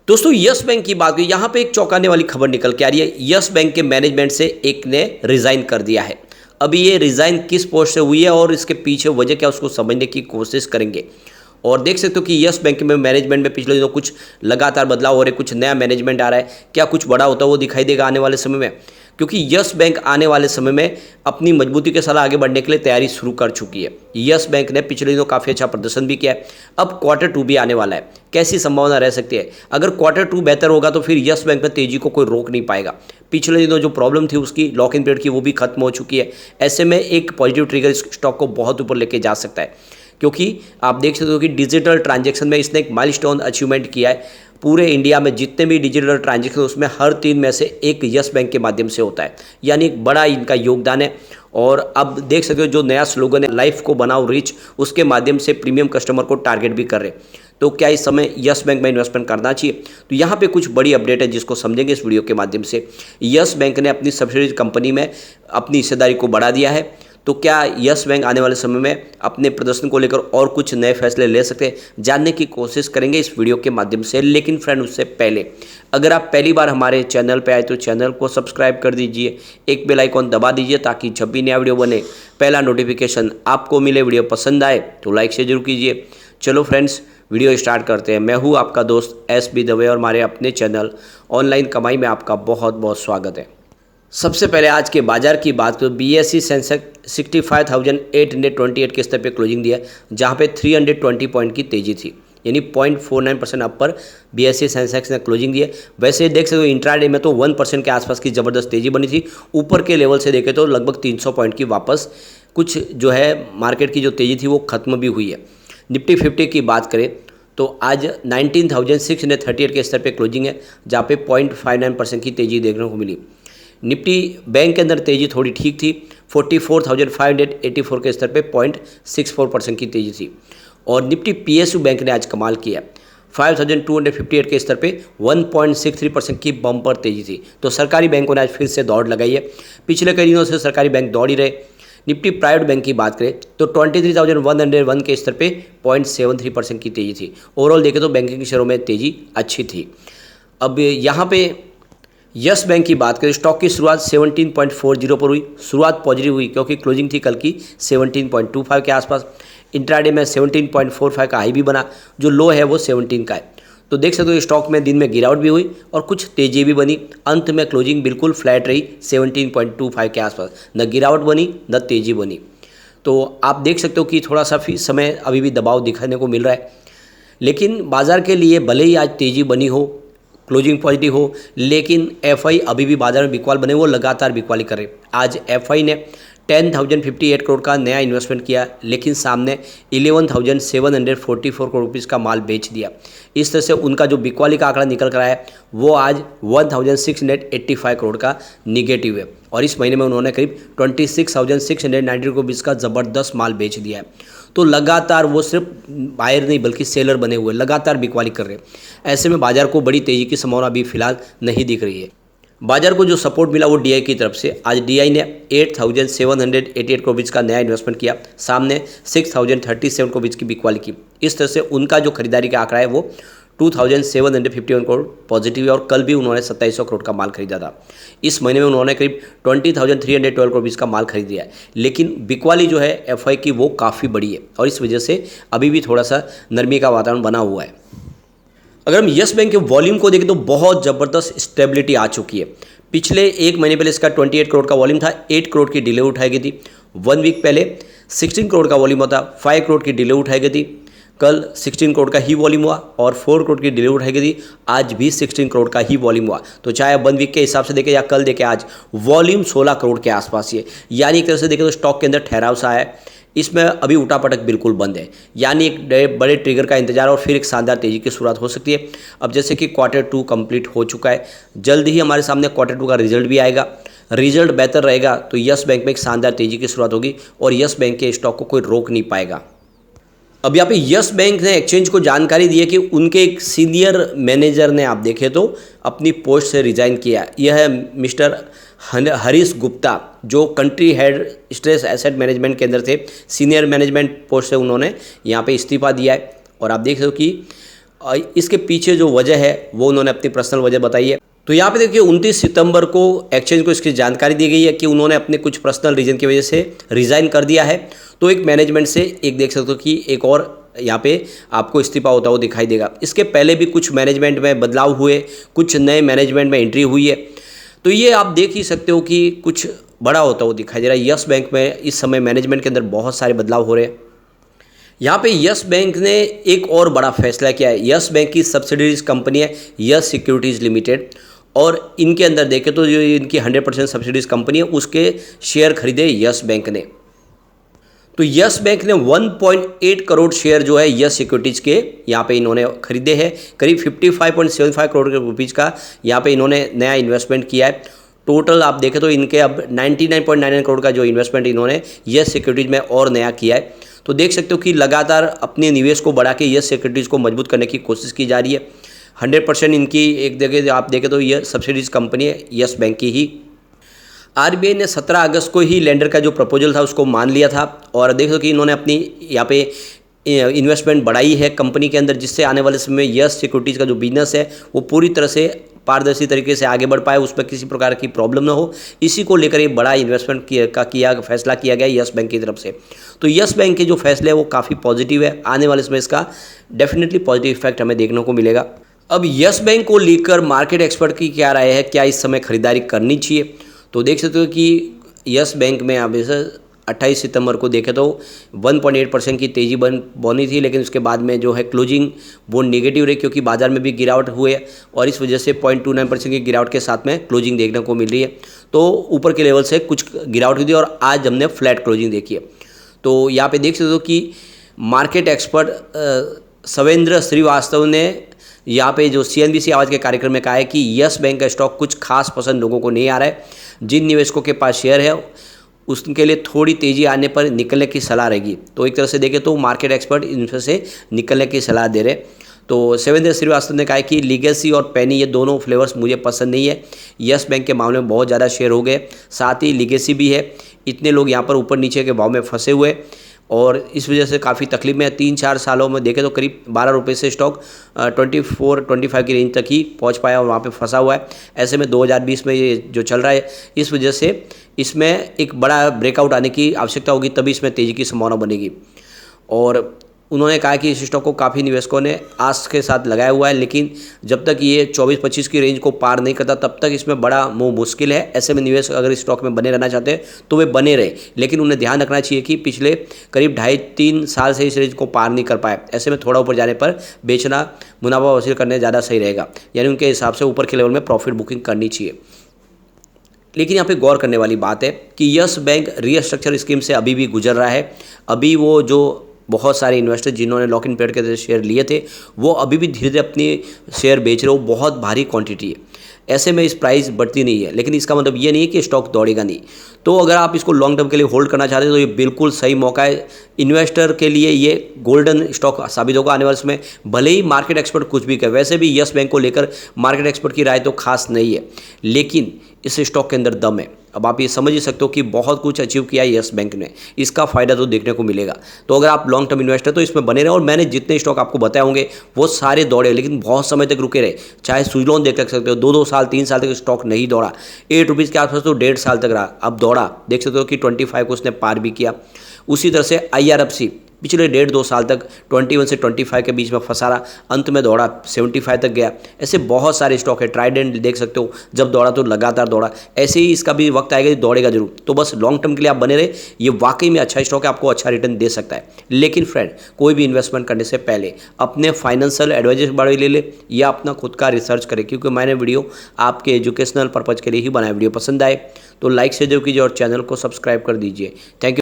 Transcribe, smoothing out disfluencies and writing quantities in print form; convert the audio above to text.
दोस्तों yes bank की बात करें, यहाँ पे एक चौंकाने वाली खबर निकल के आ रही है। यस बैंक के मैनेजमेंट से एक ने रिज़ाइन कर दिया है। अभी ये रिज़ाइन किस पोस्ट से हुई है और इसके पीछे वजह क्या, उसको समझने की कोशिश करेंगे। और देख सकते हो कि यस बैंक में मैनेजमेंट में पिछले दिनों कुछ लगातार बदलाव हो रहे, कुछ नया मैनेजमेंट आ रहा है। क्या कुछ बड़ा होता है वो दिखाई देगा आने वाले समय में, क्योंकि यस बैंक आने वाले समय में अपनी मजबूती के साथ आगे बढ़ने के लिए तैयारी शुरू कर चुकी है। यस बैंक ने पिछले दिनों काफ़ी अच्छा प्रदर्शन भी किया है। अब क्वार्टर 2 भी आने वाला है, कैसी संभावना रह सकती है। अगर क्वार्टर 2 बेहतर होगा तो फिर यस बैंक में तेजी को कोई रोक नहीं पाएगा। पिछले दिनों जो प्रॉब्लम थी उसकी लॉक इन पीरियड की, वो भी खत्म हो चुकी है। ऐसे में एक पॉजिटिव ट्रिगर स्टॉक को बहुत ऊपर लेके जा सकता है, क्योंकि आप देख सकते हो कि डिजिटल ट्रांजैक्शन में इसने एक माइलस्टोन अचीवमेंट किया है। पूरे इंडिया में जितने भी डिजिटल ट्रांजैक्शन उसमें हर 3 में से एक यस बैंक के माध्यम से होता है, यानी एक बड़ा इनका योगदान है। और अब देख सकते हो जो नया स्लोगन है, लाइफ को बनाओ रिच, उसके माध्यम से प्रीमियम कस्टमर को टारगेट भी कर रहे हैं। तो क्या इस समय यस बैंक में इन्वेस्टमेंट करना चाहिए? तो यहाँ पे कुछ बड़ी अपडेट है जिसको समझेंगे इस वीडियो के माध्यम से। यस बैंक ने अपनी सब्सिडीज कंपनी में अपनी हिस्सेदारी को बढ़ा दिया है। तो क्या यस बैंक आने वाले समय में अपने प्रदर्शन को लेकर और कुछ नए फैसले ले सकते हैं, जानने की कोशिश करेंगे इस वीडियो के माध्यम से। लेकिन फ्रेंड, उससे पहले अगर आप पहली बार हमारे चैनल पे आए तो चैनल को सब्सक्राइब कर दीजिए, एक बेल आइकॉन दबा दीजिए ताकि जब भी नया वीडियो बने पहला नोटिफिकेशन आपको मिले। वीडियो पसंद आए तो लाइक शेयर जरूर कीजिए। चलो फ्रेंड्स, वीडियो स्टार्ट करते हैं। मैं हूँ आपका दोस्त SB दवे और हमारे अपने चैनल ऑनलाइन कमाई में आपका बहुत बहुत स्वागत है। सबसे पहले आज के बाजार की बात करें, BSE सेंसेक्स 65,828 के स्तर पे क्लोजिंग दिया, जहां पे 320 पॉइंट की तेजी थी, यानी 0.49% अप पर BSE सेंसेक्स ने क्लोजिंग दिया। वैसे देख सकते हो इंट्राडे में तो 1% के आसपास की ज़बरदस्त तेजी बनी थी। ऊपर के लेवल से देखें तो लगभग 300 पॉइंट की वापस कुछ जो है मार्केट की जो तेज़ी थी वो खत्म भी हुई है। निफ्टी 50 की बात करें तो आज 19,638 के स्तर पर क्लोजिंग है, जहाँ पे 0.59% की तेज़ी देखने को मिली। निफ्टी बैंक के अंदर तेज़ी थोड़ी ठीक थी, 44,584 के स्तर पे 0.64% की तेज़ी थी। और निफ्टी PSU बैंक ने आज कमाल किया, 5,258 के स्तर पे 1.63% की बम्पर तेज़ी थी। तो सरकारी बैंकों ने आज फिर से दौड़ लगाई है। पिछले कई दिनों से सरकारी बैंक दौड़ ही रहे। निफ्टी प्राइवेट बैंक की बात करें तो 23,101 के स्तर पे 0.73% की तेज़ी थी। ओवरऑल देखें तो बैंकिंग शेयरों में तेज़ी अच्छी थी। अब यहाँ पे यस बैंक की बात करें, स्टॉक की शुरुआत 17.40 पर हुई। शुरुआत पॉजिटिव हुई क्योंकि क्लोजिंग थी कल की 17.25 के आसपास। इंट्राडे में 17.45 का हाई भी बना, जो लो है वो 17 का है। तो देख सकते हो स्टॉक में दिन में गिरावट भी हुई और कुछ तेजी भी बनी। अंत में क्लोजिंग बिल्कुल फ्लैट रही 17.25 के आसपास, न गिरावट बनी न तेजी बनी। तो आप देख सकते हो कि थोड़ा सा समय अभी भी दबाव दिखाने को मिल रहा है। लेकिन बाजार के लिए भले ही आज तेजी बनी हो, क्लोजिंग पॉजिटिव हो, लेकिन FI अभी भी बाजार में बिकवाल बने, वो लगातार बिकवाली करे। आज FI ने 10,058 करोड़ का नया इन्वेस्टमेंट किया, लेकिन सामने 11,744 करोड़ रुपीज़ का माल बेच दिया। इस तरह से उनका जो बिकवाली का आंकड़ा निकल कर आया है वो आज 1,685 करोड़ का निगेटिव है। और इस महीने में उन्होंने करीब 26,690 करोड़ रुपीज़ का ज़बरदस्त माल बेच दिया है। तो लगातार वो सिर्फ बायर नहीं बल्कि सेलर बने हुए, लगातार बिकवाली कर रहे हैं। ऐसे में बाजार को बड़ी तेज़ी की संभावना अभी फिलहाल नहीं दिख रही है। बाजार को जो सपोर्ट मिला वो DI की तरफ से। आज DI ने 8,788 करोड़ रुपीज़ का नया इन्वेस्टमेंट किया, सामने 6,037 करोड़ रुपीज़ की बिकवाली की। इस तरह से उनका जो खरीदारी का आंकड़ा है वो 2,751 करोड़ पॉजिटिव है। और कल भी उन्होंने 2700 करोड़ का माल खरीदा था। इस महीने में उन्होंने करीब 20,312 करोड़ रुपीज़ का माल खरीद दिया है। लेकिन बिकवाली जो है FI की वो काफ़ी बड़ी है और इस वजह से अभी भी थोड़ा सा नरमी का वातावरण बना हुआ है। अगर हम यस बैंक के वॉल्यूम को देखें तो बहुत ज़बरदस्त स्टेबिलिटी आ चुकी है। पिछले एक महीने पहले इसका 28 करोड़ का वॉल्यूम था, 8 करोड़ की डिले उठाई गई थी। 1 वीक पहले 16 करोड़ का वॉल्यूम होता, 5 करोड़ की डिले उठाई गई थी। कल 16 करोड़ का ही वॉल्यूम हुआ और 4 करोड़ की डिले उठाई गई थी। आज भी 16 करोड़ का ही वॉल्यूम हुआ। तो चाहे 1 वीक के हिसाब से देखें या कल देखें, आज वॉल्यूम 16 करोड़ के आसपास ही है। यानी एक तरह से देखें तो स्टॉक के अंदर ठहराव सा है। इसमें अभी उठापटक बिल्कुल बंद है, यानी एक बड़े ट्रिगर का इंतजार और फिर एक शानदार तेजी की शुरुआत हो सकती है। अब जैसे कि क्वार्टर 2 कंप्लीट हो चुका है, जल्द ही हमारे सामने क्वार्टर 2 का रिजल्ट भी आएगा। रिजल्ट बेहतर रहेगा तो यस बैंक में एक शानदार तेजी की शुरुआत होगी और यस बैंक के स्टॉक को कोई रोक नहीं पाएगा। अब यहाँ पे यस बैंक ने एक्सचेंज को जानकारी दी है कि उनके एक सीनियर मैनेजर ने आप देखें तो अपनी पोस्ट से रिजाइन किया। यह है मिस्टर हरीश गुप्ता, जो country head stress asset management के अंदर थे। सीनियर मैनेजमेंट पोस्ट से उन्होंने यहाँ पे इस्तीफा दिया है। और आप देख रहे हो कि इसके पीछे जो वजह है वो उन्होंने अपनी पर्सनल वजह बताई है। तो यहाँ पे देखिए 29 सितंबर को एक्सचेंज को इसकी जानकारी दी गई है कि उन्होंने अपने कुछ पर्सनल रीजन की वजह से रिज़ाइन कर दिया है। तो एक मैनेजमेंट से एक देख सकते हो कि एक और यहाँ पे आपको इस्तीफा होता हुआ दिखाई देगा। इसके पहले भी कुछ मैनेजमेंट में बदलाव हुए, कुछ नए मैनेजमेंट में एंट्री हुई है। तो ये आप देख ही सकते हो कि कुछ बड़ा होता हुआ दिखाई दे रहा है। यस बैंक में इस समय मैनेजमेंट के अंदर बहुत सारे बदलाव हो रहे हैं। यहाँ पे यस बैंक ने एक और बड़ा फैसला किया है। यस बैंक की सब्सिडीज कंपनी है यस सिक्योरिटीज़ लिमिटेड, और इनके अंदर देखें तो जो इनकी 100% सब्सिडीज कंपनी है उसके शेयर खरीदे यस बैंक ने। तो यस बैंक ने 1.8 करोड़ शेयर जो है यस सिक्योरिटीज़ के यहाँ पे इन्होंने खरीदे हैं। करीब 55.75 करोड़ के रुपीज़ का यहाँ पे इन्होंने नया इन्वेस्टमेंट किया है। टोटल आप देखें तो इनके अब 99.99 करोड़ का जो इन्वेस्टमेंट इन्होंने यस सिक्योरिटीज़ में और नया किया है। तो देख सकते हो कि लगातार अपने निवेश को बढ़ा के यस सिक्योरिटीज़ को मजबूत करने की कोशिश की जा रही है। 100% इनकी एक जगह आप देखें तो यह सब्सिडीज कंपनी है यस बैंक की ही। आरबीआई ने 17 अगस्त को ही लेंडर का जो प्रपोजल था उसको मान लिया था, और देखो कि इन्होंने अपनी यहाँ पे इन्वेस्टमेंट बढ़ाई है कंपनी के अंदर, जिससे आने वाले समय में यस सिक्योरिटीज़ का जो बिजनेस है वो पूरी तरह से पारदर्शी तरीके से आगे बढ़ पाए, उसमें किसी प्रकार की प्रॉब्लम ना हो। इसी को लेकर ये बड़ा इन्वेस्टमेंट फैसला किया गया यस बैंक की तरफ से। तो यस बैंक के जो फैसले है वो काफ़ी पॉजिटिव है। आने वाले समय इसका डेफिनेटली पॉजिटिव इफेक्ट हमें देखने को मिलेगा। अब यस बैंक को लेकर मार्केट एक्सपर्ट की क्या राय है, क्या इस समय खरीदारी करनी चाहिए? तो देख सकते हो कि यस बैंक में आप 28 सितंबर को देखें तो 1.8% की तेज़ी बनी थी, लेकिन उसके बाद में जो है क्लोजिंग वो नेगेटिव रही, क्योंकि बाजार में भी गिरावट हुई है और इस वजह से 0.29% की गिरावट के साथ में क्लोजिंग देखने को मिल रही है। तो ऊपर के लेवल से कुछ गिरावट हुई थी और आज हमने फ्लैट क्लोजिंग देखी है। तो यहाँ पे देख सकते हो कि मार्केट एक्सपर्ट सवेंद्र श्रीवास्तव ने यहाँ पे जो CNBC आवाज़ के कार्यक्रम में कहा है कि यस बैंक का स्टॉक कुछ खास पसंद लोगों को नहीं आ रहा है। जिन निवेशकों के पास शेयर है उसके लिए थोड़ी तेज़ी आने पर निकलने की सलाह रहेगी। तो एक तरह से देखें तो मार्केट एक्सपर्ट इनमें से निकलने की सलाह दे रहे। तो सवेंद्र श्रीवास्तव ने कहा कि लीगेसी और पेनी ये दोनों फ्लेवर्स मुझे पसंद नहीं है। यस बैंक के मामले में बहुत ज़्यादा शेयर हो गए, साथ ही लीगेसी भी है। इतने लोग यहाँ पर ऊपर नीचे के भाव में फंसे हुए और इस वजह से काफ़ी तकलीफ में 3-4 सालों में देखें तो करीब 12 रुपये से स्टॉक 24-25 की रेंज तक ही पहुंच पाया और वहाँ पे फंसा हुआ है। ऐसे में 2020 में ये जो चल रहा है, इस वजह से इसमें एक बड़ा ब्रेकआउट आने की आवश्यकता होगी, तभी इसमें तेज़ी की संभावना बनेगी। और उन्होंने कहा कि इस स्टॉक को काफ़ी निवेशकों ने आस के साथ लगाया हुआ है, लेकिन जब तक ये 24-25 की रेंज को पार नहीं करता तब तक इसमें बड़ा मुश्किल है। ऐसे में निवेशक अगर इस स्टॉक में बने रहना चाहते हैं तो वे बने रहे, लेकिन उन्हें ध्यान रखना चाहिए कि पिछले करीब 2.5-3 साल से इस रेंज को पार नहीं कर पाए। ऐसे में थोड़ा ऊपर जाने पर बेचना, मुनाफा वसूल करने ज़्यादा सही रहेगा, यानी उनके हिसाब से ऊपर के लेवल में प्रॉफिट बुकिंग करनी चाहिए। लेकिन यहाँ पे गौर करने वाली बात है कि यस बैंक रीस्ट्रक्चर स्कीम से अभी भी गुजर रहा है। अभी वो जो बहुत सारे इन्वेस्टर जिन्होंने लॉक इन पीरियड के शेयर लिए थे वो अभी भी धीरे धीरे अपनी शेयर बेच रहे हो, बहुत भारी क्वांटिटी है। ऐसे में इस प्राइस बढ़ती नहीं है, लेकिन इसका मतलब ये नहीं है कि स्टॉक दौड़ेगा नहीं। तो अगर आप इसको लॉन्ग टर्म के लिए होल्ड करना चाहते हैं तो ये बिल्कुल सही मौका है। इन्वेस्टर के लिए ये गोल्डन स्टॉक साबित होगा आने वाले समय, भले ही मार्केट एक्सपर्ट कुछ भी कहे। वैसे भी यस बैंक को लेकर मार्केट एक्सपर्ट की राय तो खास नहीं है, लेकिन इस स्टॉक के अंदर दम है। अब आप ये समझ ही सकते हो कि बहुत कुछ अचीव किया है यस बैंक ने, इसका फ़ायदा तो देखने को मिलेगा। तो अगर आप लॉन्ग टर्म इन्वेस्टर तो इसमें बने रहे। और मैंने जितने स्टॉक आपको बताए होंगे वो सारे दौड़े, लेकिन बहुत समय तक रुके रहे। चाहे सुजलॉन देख सकते हो, 2-2 साल 3 साल तक स्टॉक नहीं दौड़ा। 8 रुपीज़ के आसपास तो 1.5 साल तक रहा, अब दौड़ा। देख सकते हो कि 25 को उसने पार भी किया। उसी तरह से IRFC पिछले 1.5-2 साल तक 21 से 25 के बीच में फंसा रहा, अंत में दौड़ा 75 तक गया। ऐसे बहुत सारे स्टॉक है। ट्राइडेंट देख सकते हो, जब दौड़ा तो लगातार दौड़ा। ऐसे ही इसका भी वक्त आएगा, दौड़ेगा जरूर। तो बस लॉन्ग टर्म के लिए आप बने रहे। ये वाकई में अच्छा स्टॉक है, आपको अच्छा रिटर्न दे सकता है। लेकिन फ्रेंड, कोई भी इन्वेस्टमेंट करने से पहले अपने फाइनेंशियल एडवाइजर बारे ले ले या अपना खुद का रिसर्च करें, क्योंकि मैंने वीडियो आपके एजुकेशनल पर्पज़ के लिए ही बनाया। वीडियो पसंद आए तो लाइक से जरूर कीजिए और चैनल को सब्सक्राइब कर दीजिए। Thank you.